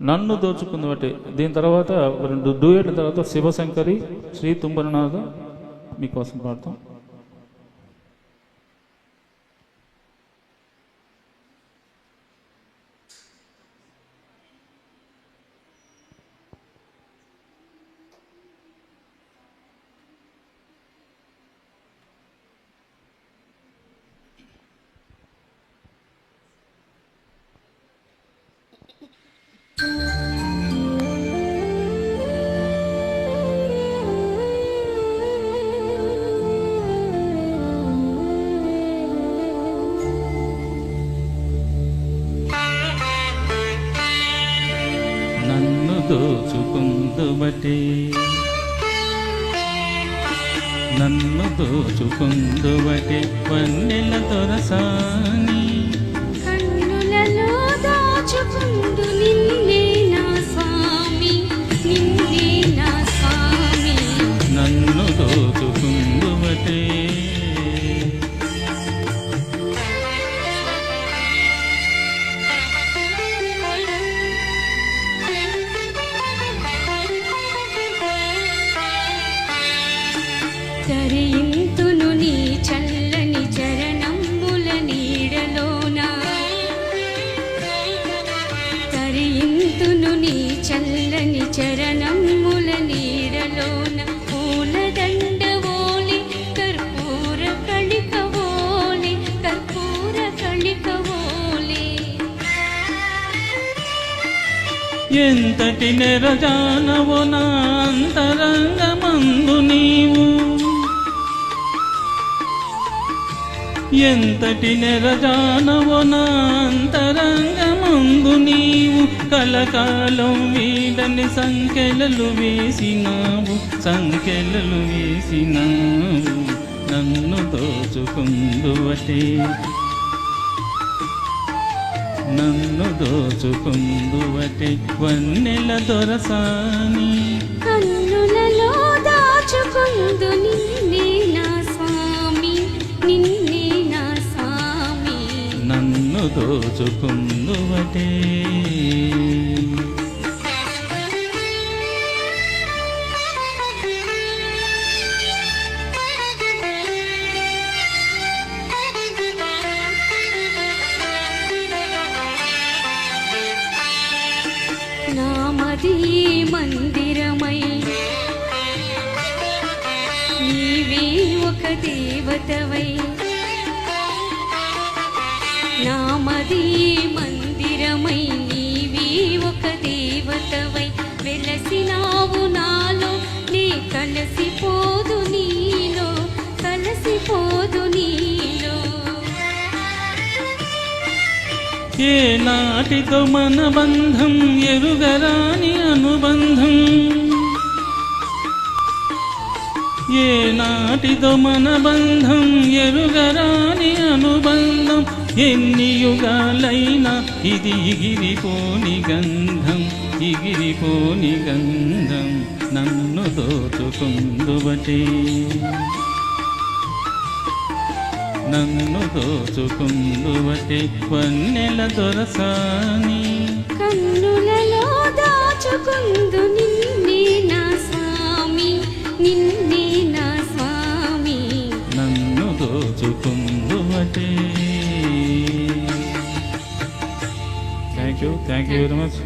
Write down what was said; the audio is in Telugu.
నన్ను దోచుకుంది బట్టి. దీని తర్వాత 2 డూయట్ల తర్వాత శివశంకరి, శ్రీ తుంబరనాథ మీకోసం పాడతాం. నన్ను దోచుకుందు బట్టి, నన్ను దోచుకుందు బట్టి వన్నెల దొరసాని, కన్నులలో దాచుకుందు నిన్నే నా స్వామి, నిన్నే నా స్వామి. నన్ను దోచుకుందు బట్టి. తరింతును నీ చల్లని చరణముల నీడలోన, తరింతును నీ చల్లని చరణముల నీడలోన. పూలదండ ఓలి కర్పూర కళిక ఓలి, కర్పూర కళిక ఓలి. ఎంతటి నెరజానవో నా అంతరంగమందు నీవు, ఎంతటి నెరజానవో నా అంతరంగమందు నీవు. కలకాలం వీడని సంఖ్యలు వేసినావు, సంఖ్యలు వేసినావు. నన్ను దోచుకుందువటే, నన్ను దోచుకుందువటే వన్నెల దొరసాని. కన్నులలో దాచుకుందు నిన్నే నా స్వామి, నిన్నే నా స్వామి. నన్ను దోచుకుందువటే. నామది మందిరమై నీవే ఒక దేవతవై, నామది మందిరమై నీవే ఒక దేవతవై. వెలసినావు నాలో, నే కలసిపోదు నీలో, కలసిపోదు నీలో. ఏ నాటితో మన బంధం ఎరుగరాని అనుబంధం, ఏ నాటితో మన బంధం ఎరుగరాని అనుబంధం. ఎన్ని యుగాలైనా ఇది ఎగిరిపోని గంధం, ఎగిరిపోని గంధం. నన్ను దోచుకుందువటే, నన్ను దోచుకుందువటే వన్నెల దొరసాని. కన్నులలో దాచుకుందు నిన్నే నా స్వామి, నిన్నే నా స్వామి. నన్ను దోచుకుందువటే. Thank you very much.